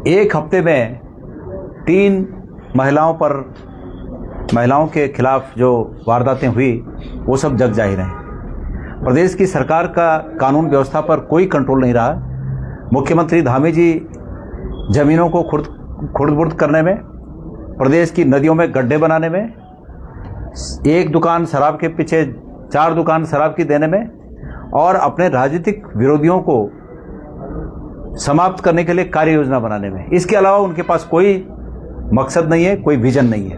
एक हफ्ते में 3 महिलाओं के खिलाफ जो वारदातें हुई वो सब जग जाहिर हैं। प्रदेश की सरकार का कानून व्यवस्था पर कोई कंट्रोल नहीं रहा। मुख्यमंत्री धामी जी जमीनों को खुर्द-बुर्द करने में, प्रदेश की नदियों में गड्ढे बनाने में, एक दुकान शराब के पीछे 4 दुकान शराब की देने में और अपने राजनीतिक विरोधियों को समाप्त करने के लिए कार्य योजना बनाने में, इसके अलावा उनके पास कोई मकसद नहीं है, कोई विजन नहीं है।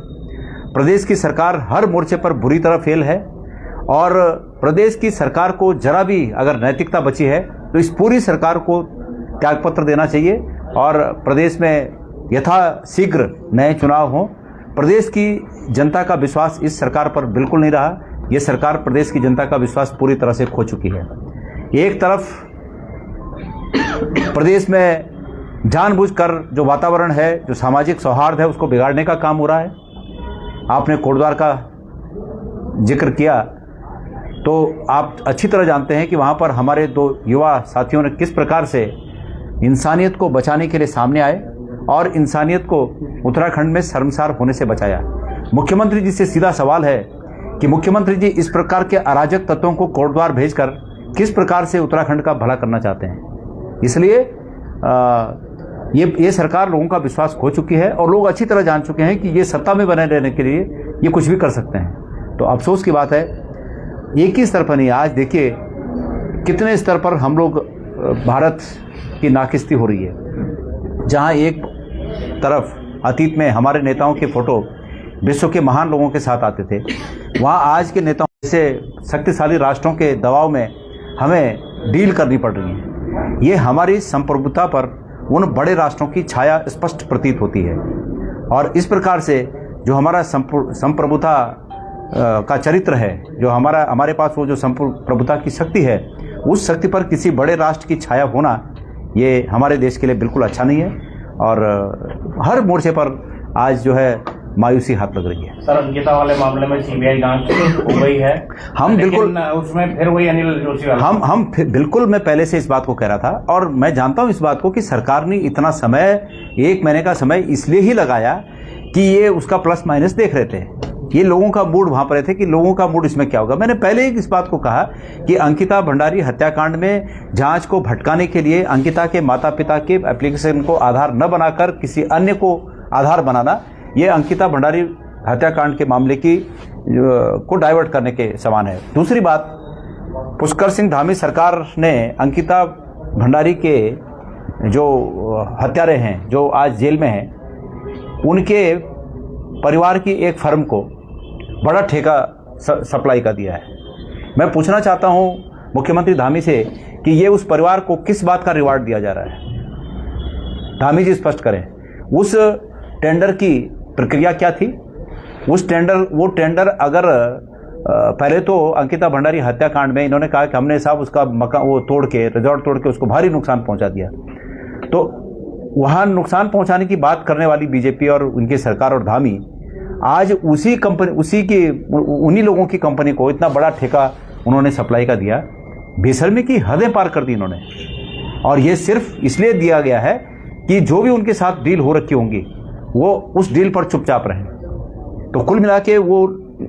प्रदेश की सरकार हर मोर्चे पर बुरी तरह फेल है और प्रदेश की सरकार को जरा भी अगर नैतिकता बची है तो इस पूरी सरकार को त्यागपत्र देना चाहिए और प्रदेश में यथाशीघ्र नए चुनाव हों। प्रदेश की जनता का विश्वास इस सरकार पर बिल्कुल नहीं रहा। ये सरकार प्रदेश की जनता का विश्वास पूरी तरह से खो चुकी है। एक तरफ प्रदेश में जानबूझकर जो वातावरण है, जो सामाजिक सौहार्द है, उसको बिगाड़ने का काम हो रहा है। आपने कोटद्वार का जिक्र किया तो आप अच्छी तरह जानते हैं कि वहाँ पर हमारे 2 युवा साथियों ने किस प्रकार से इंसानियत को बचाने के लिए सामने आए और इंसानियत को उत्तराखंड में शर्मसार होने से बचाया। मुख्यमंत्री जी से सीधा सवाल है कि मुख्यमंत्री जी इस प्रकार के अराजक तत्वों को कोटद्वार भेजकर किस प्रकार से उत्तराखंड का भला करना चाहते हैं। इसलिए ये सरकार लोगों का विश्वास खो चुकी है और लोग अच्छी तरह जान चुके हैं कि ये सत्ता में बने रहने के लिए ये कुछ भी कर सकते हैं। तो अफसोस की बात है, एक ही स्तर पर नहीं, आज देखिए कितने स्तर पर हम लोग भारत की नाकिस्ती हो रही है। जहां एक तरफ अतीत में हमारे नेताओं के फोटो विश्व के महान लोगों के साथ आते थे, वहां आज के नेताओं से शक्तिशाली राष्ट्रों के दबाव में हमें डील करनी पड़ रही है। ये हमारी संप्रभुता पर उन बड़े राष्ट्रों की छाया स्पष्ट प्रतीत होती है और इस प्रकार से जो हमारा संप्रभुता का चरित्र है, जो हमारे पास वो जो संप्रभुता की शक्ति है, उस शक्ति पर किसी बड़े राष्ट्र की छाया होना ये हमारे देश के लिए बिल्कुल अच्छा नहीं है और हर मोर्चे पर आज जो है मायूसी हाथ लग रही है। सर, अंकिता वाले मामले में सीबीआई जांच हो गई है, हम बिल्कुल उसमें फिर वही अनिल जोशी वाला बिल्कुल, मैं पहले से इस बात को कह रहा था और मैं जानता हूं इस बात को कि सरकार ने इतना समय, 1 महीने का समय इसलिए ही लगाया कि ये उसका प्लस माइनस देख रहे थे। ये लोगों का मूड वहां पर थे कि लोगों का मूड इसमें क्या होगा। मैंने पहले ही इस बात को कहा कि अंकिता भंडारी हत्याकांड में जांच को भटकाने के लिए अंकिता के माता पिता के एप्लीकेशन को आधार न बनाकर किसी अन्य को आधार बनाना, ये अंकिता भंडारी हत्याकांड के मामले को डाइवर्ट करने के समान है। दूसरी बात, पुष्कर सिंह धामी सरकार ने अंकिता भंडारी के जो हत्यारे हैं, जो आज जेल में हैं, उनके परिवार की एक फर्म को बड़ा ठेका सप्लाई का दिया है। मैं पूछना चाहता हूं मुख्यमंत्री धामी से कि ये उस परिवार को किस बात का रिवार्ड दिया जा रहा है। धामी जी स्पष्ट करें, उस टेंडर की प्रक्रिया क्या थी। वो टेंडर अगर पहले तो अंकिता भंडारी हत्याकांड में इन्होंने कहा कि हमने साहब उसका मकान वो तोड़ के, रिजॉर्ट तोड़ के उसको भारी नुकसान पहुंचा दिया, तो वहां नुकसान पहुंचाने की बात करने वाली बीजेपी और उनकी सरकार और धामी आज उन्हीं लोगों की कंपनी को इतना बड़ा ठेका उन्होंने सप्लाई का दिया। बेशर्मी की हदें पार कर दी इन्होंने और ये सिर्फ इसलिए दिया गया है कि जो भी उनके साथ डील हो रखी होंगी वो उस डील पर चुपचाप रहें। तो कुल मिला के वो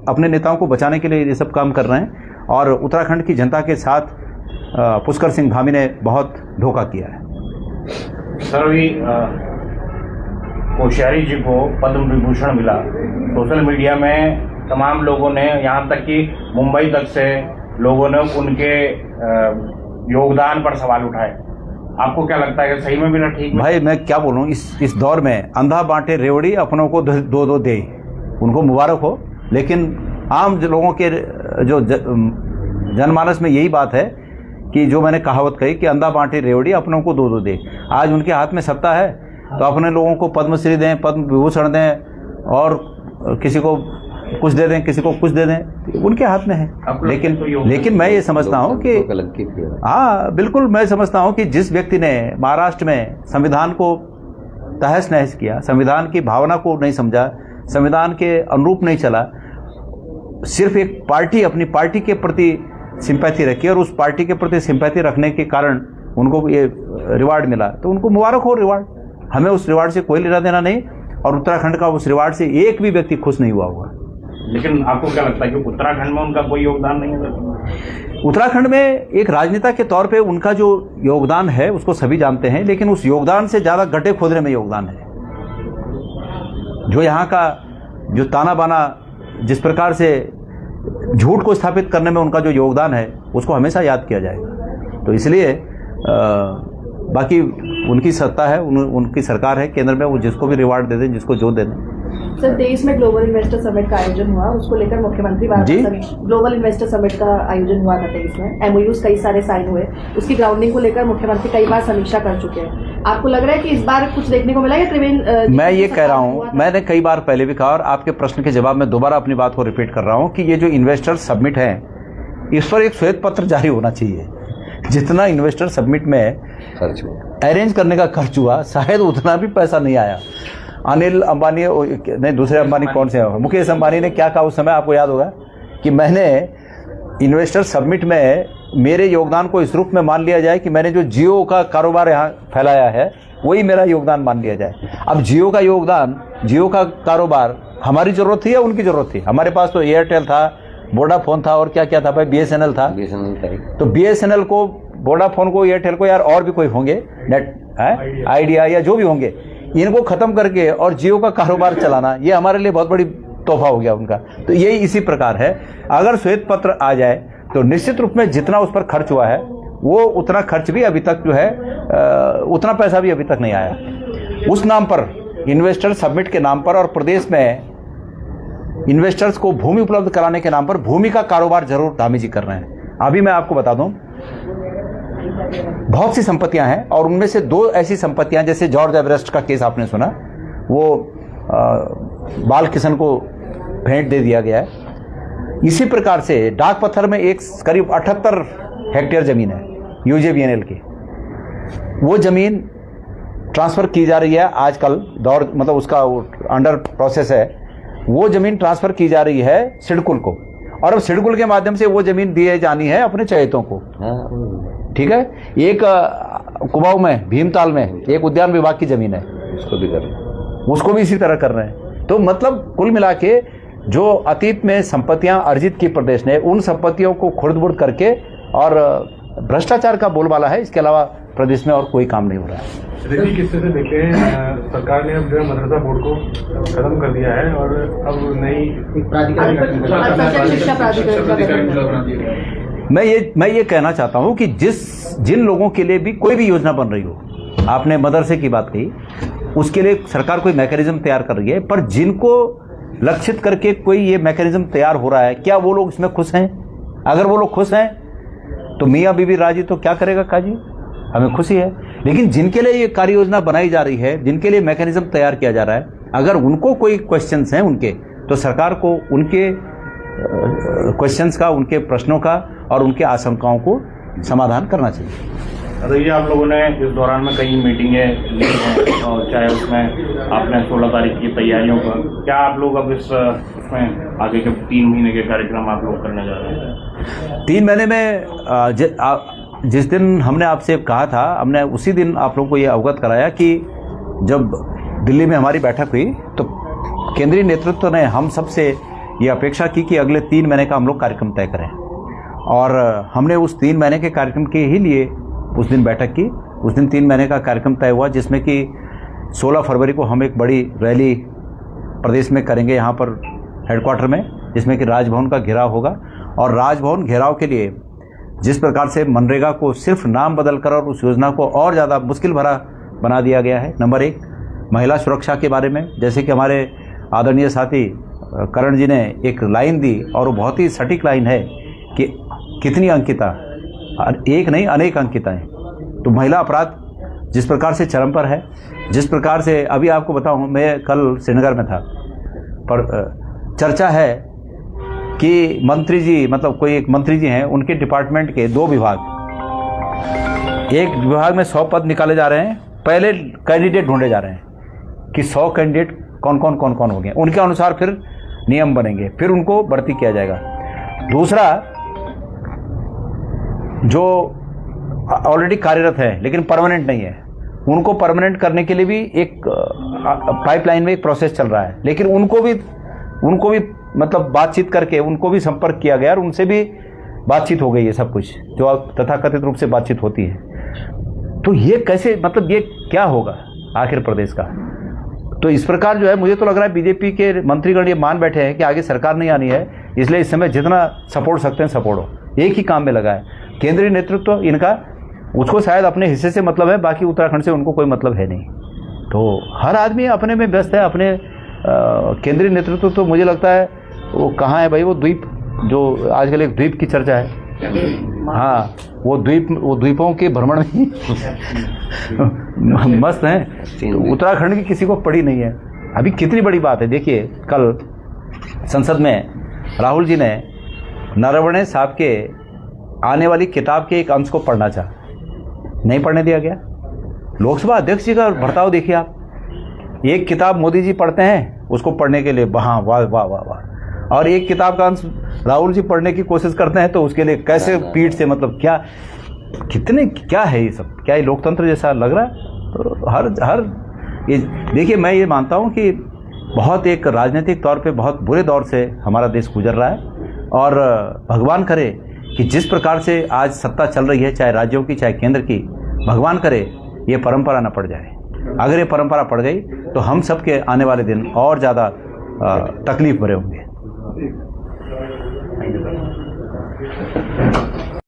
अपने नेताओं को बचाने के लिए ये सब काम कर रहे हैं और उत्तराखंड की जनता के साथ पुष्कर सिंह धामी ने बहुत धोखा किया है। सर, अभी कोश्यारी जी को पद्म विभूषण मिला। सोशल मीडिया में तमाम लोगों ने, यहाँ तक कि मुंबई तक से लोगों ने उनके योगदान पर सवाल उठाए। आपको क्या लगता है कि सही में मिला ठीक? भाई मैं क्या बोलूँ, इस दौर में अंधा बांटे रेवड़ी अपनों को 2-2 दे, उनको मुबारक हो। लेकिन आम लोगों के जो जनमानस में यही बात है कि जो मैंने कहावत कही कि अंधा बांटे रेवड़ी अपनों को 2-2 दे। आज उनके हाथ में सत्ता है तो अपने लोगों को पद्मश्री दें, पद्म विभूषण दें और किसी को कुछ दे दें, किसी को कुछ दे दें, उनके हाथ में है। लेकिन मैं ये समझता हूँ कि हाँ बिल्कुल, मैं समझता हूँ कि जिस व्यक्ति ने महाराष्ट्र में संविधान को तहस नहस किया, संविधान की भावना को नहीं समझा, संविधान के अनुरूप नहीं चला, सिर्फ एक पार्टी, अपनी पार्टी के प्रति सिंपैथी रखी और उस पार्टी के प्रति सिंपैथी रखने के कारण उनको ये रिवार्ड मिला, तो उनको मुबारक हो रिवार्ड। हमें उस रिवार्ड से कोई लेना देना नहीं, और उत्तराखंड का उस रिवार्ड से एक भी व्यक्ति खुश नहीं हुआ होगा। लेकिन आपको क्या लगता है कि उत्तराखंड में उनका कोई योगदान नहीं है? उत्तराखंड में एक राजनेता के तौर पे उनका जो योगदान है उसको सभी जानते हैं, लेकिन उस योगदान से ज़्यादा गड्ढे खोदने में योगदान है। जो यहाँ का जो ताना बाना, जिस प्रकार से झूठ को स्थापित करने में उनका जो योगदान है, उसको हमेशा याद किया जाएगा। तो इसलिए बाकी उनकी सत्ता है, उनकी सरकार है केंद्र में, वो जिसको भी रिवार्ड दे दें, जिसको जो दे दें। सर, देश में ग्लोबल इन्वेस्टर समिट का आयोजन हुआ, उसको लेकर मुख्यमंत्री ग्लोबल इन्वेस्टर समिट का आयोजन हुआ था 23 में, एमओयूज कई सारे साइन हुए, उसकी ग्राउंडिंग को लेकर मुख्यमंत्री कई बार समीक्षा कर चुके हैं। आपको लग रहा है कि इस बार कुछ देखने को मिला या त्रिवेंद्र? मैं ये कह रहा हूँ, मैंने कई बार पहले भी कहा और आपके प्रश्न के जवाब में दोबारा अपनी बात को रिपीट कर रहा हूँ कि ये जो इन्वेस्टर सबमिट है, इस पर एक श्वेत पत्र जारी होना चाहिए। जितना इन्वेस्टर सबमिट में खर्च हुआ, अरेंज करने का खर्च हुआ, शायद उतना भी पैसा नहीं आया। अनिल अंबानी नहीं, दूसरे अंबानी कौन से, मुकेश अंबानी ने क्या कहा उस समय, आपको याद होगा कि मैंने इन्वेस्टर सबमिट में मेरे योगदान को इस रूप में मान लिया जाए कि मैंने जो जियो का कारोबार यहाँ फैलाया है वही मेरा योगदान मान लिया जाए। अब जियो का योगदान, जियो का कारोबार हमारी जरूरत थी या उनकी जरूरत थी? हमारे पास तो एयरटेल था, वोडाफोन था, और क्या क्या था भाई, बीएसएनएल था। तो बीएसएनएल को, वोडाफोन को, एयरटेल को, यार और भी कोई होंगे, नेट है, आइडिया या जो भी होंगे, इनको खत्म करके और जियो का कारोबार चलाना, ये हमारे लिए बहुत बड़ी तोहफा हो गया उनका। तो यही इसी प्रकार है, अगर श्वेत पत्र आ जाए तो निश्चित रूप में जितना उस पर खर्च हुआ है वो उतना खर्च भी अभी तक जो है उतना पैसा भी अभी तक नहीं आया। उस नाम पर, इन्वेस्टर सबमिट के नाम पर, और प्रदेश में इन्वेस्टर्स को भूमि उपलब्ध कराने के नाम पर भूमि का कारोबार जरूर धामी जी कर रहे हैं। अभी मैं आपको बता दूं, बहुत सी संपत्तियां हैं और उनमें से दो ऐसी संपत्तियां, जैसे जॉर्ज एवरेस्ट का केस आपने सुना, वो बाल किशन को भेंट दे दिया गया है। इसी प्रकार से डाक पत्थर में एक करीब 78 हेक्टेयर जमीन है यूजेबीएनएल की, वो जमीन ट्रांसफर की जा रही है आजकल, दौर मतलब उसका अंडर प्रोसेस है। वो जमीन ट्रांसफर की जा रही है सिडकुल को, और अब सिडकुल के माध्यम से वो जमीन दिए जानी है अपने चहेतों को। ठीक है, एक कुमाऊं में, भीमताल में एक उद्यान विभाग की जमीन है, उसको भी कर रहे हैं, उसको भी इसी तरह कर रहे हैं। तो मतलब कुल मिला के जो अतीत में संपत्तियां अर्जित की प्रदेश ने, उन संपत्तियों को खुर्द-बुर्द करके और भ्रष्टाचार का बोलबाला है, इसके अलावा प्रदेश में और कोई काम नहीं हो रहा है। देखिए, किस तरह से देखे हैं, सरकार ने अब जो है मदरसा बोर्ड को खत्म कर दिया है और अब नई मैं ये कहना चाहता हूं कि जिन लोगों के लिए भी कोई भी योजना बन रही हो, आपने मदरसे की बात कही, उसके लिए सरकार कोई मैकेनिज्म तैयार कर रही है, पर जिनको लक्षित करके कोई ये मैकेनिज्म तैयार हो रहा है, क्या वो लोग इसमें खुश हैं? अगर वो लोग खुश हैं तो मियाँ बीबी राजी तो क्या करेगा काजी, हमें खुशी है। लेकिन जिनके लिए ये कार्य योजना बनाई जा रही है, जिनके लिए मैकेनिज्म तैयार किया जा रहा है, अगर उनको कोई क्वेश्चंस हैं उनके, तो सरकार को उनके क्वेश्चंस का, उनके प्रश्नों का और उनके आशंकाओं को समाधान करना चाहिए। ये आप लोगों ने इस दौरान में कई मीटिंगें ली हैं, और चाहे उसमें आपने 16 तारीख की तैयारियों पर, क्या आप लोग अब इसमें आगे के 3 महीने के कार्यक्रम आप लोग करने जा रहे हैं? 3 महीने में जिस दिन हमने आपसे कहा था, हमने उसी दिन आप लोगों को ये अवगत कराया कि जब दिल्ली में हमारी बैठक हुई तो केंद्रीय नेतृत्व ने हम सबसे ये अपेक्षा की कि अगले 3 महीने का हम लोग कार्यक्रम तय करें, और हमने उस 3 महीने के कार्यक्रम के ही लिए उस दिन बैठक की। उस दिन 3 महीने का कार्यक्रम तय हुआ, जिसमें कि 16 फरवरी को हम एक बड़ी रैली प्रदेश में करेंगे यहाँ पर हेडक्वार्टर में, जिसमें कि राजभवन का घेराव होगा। और राजभवन घेराव के लिए जिस प्रकार से मनरेगा को सिर्फ नाम बदल कर और उस योजना को और ज़्यादा मुश्किल भरा बना दिया गया है। नंबर 1, महिला सुरक्षा के बारे में, जैसे कि हमारे आदरणीय साथी करण जी ने एक लाइन दी, और वो बहुत ही सटीक लाइन है कि कितनी अंकिता, एक नहीं अनेक अंकिताएं। तो महिला अपराध जिस प्रकार से चरम पर है, जिस प्रकार से अभी आपको बताऊं, मैं कल श्रीनगर में था, पर चर्चा है कि मंत्री जी, मतलब कोई एक मंत्री जी हैं, उनके डिपार्टमेंट के 2 विभाग, एक विभाग में 100 पद निकाले जा रहे हैं, पहले कैंडिडेट ढूंढे जा रहे हैं कि 100 कैंडिडेट कौन कौन हो गए, उनके अनुसार फिर नियम बनेंगे, फिर उनको भर्ती किया जाएगा। दूसरा, जो ऑलरेडी कार्यरत है लेकिन परमानेंट नहीं है, उनको परमानेंट करने के लिए भी एक पाइपलाइन में एक प्रोसेस चल रहा है, लेकिन उनको भी मतलब बातचीत करके उनको भी संपर्क किया गया और उनसे भी बातचीत हो गई है, सब कुछ जो तथाकथित रूप से बातचीत होती है। तो ये कैसे, मतलब ये क्या होगा आखिर प्रदेश का? तो इस प्रकार जो है मुझे तो लग रहा है बीजेपी के मंत्रीगण ये मान बैठे हैं कि आगे सरकार नहीं आनी है, इसलिए इस समय जितना सपोर्ट सकते हैं सपोर्टो, एक ही काम में लगा है। केंद्रीय नेतृत्व इनका, उसको शायद अपने हिस्से से मतलब है, बाकी उत्तराखंड से उनको कोई मतलब है नहीं। तो हर आदमी अपने में व्यस्त है, अपने केंद्रीय नेतृत्व तो मुझे लगता है वो कहाँ है भाई, वो द्वीप जो आजकल एक द्वीप की चर्चा है, हाँ वो द्वीपों के भ्रमण में मस्त हैं। उत्तराखंड की किसी को पड़ी नहीं है। अभी कितनी बड़ी बात है, देखिए कल संसद में राहुल जी ने नरवणे साहब के आने वाली किताब के एक अंश को पढ़ना चाहा, नहीं पढ़ने दिया गया। लोकसभा अध्यक्ष जी का बर्ताव देखिए आप, एक किताब मोदी जी पढ़ते हैं उसको पढ़ने के लिए वाह वाह वाह वाह वाह, और एक किताब का अंश राहुल जी पढ़ने की कोशिश करते हैं तो उसके लिए कैसे पीठ से, मतलब क्या कितने, क्या है ये सब, क्या ये लोकतंत्र जैसा लग रहा है? तो हर ये देखिए, मैं ये मानता हूँ कि बहुत एक राजनीतिक तौर पे बहुत बुरे दौर से हमारा देश गुजर रहा है, और भगवान करे कि जिस प्रकार से आज सत्ता चल रही है, चाहे राज्यों की चाहे केंद्र की, भगवान करे ये परंपरा न पड़ जाए। अगर ये परंपरा पड़ गई तो हम सब के आने वाले दिन और ज़्यादा तकलीफ भरे होंगे।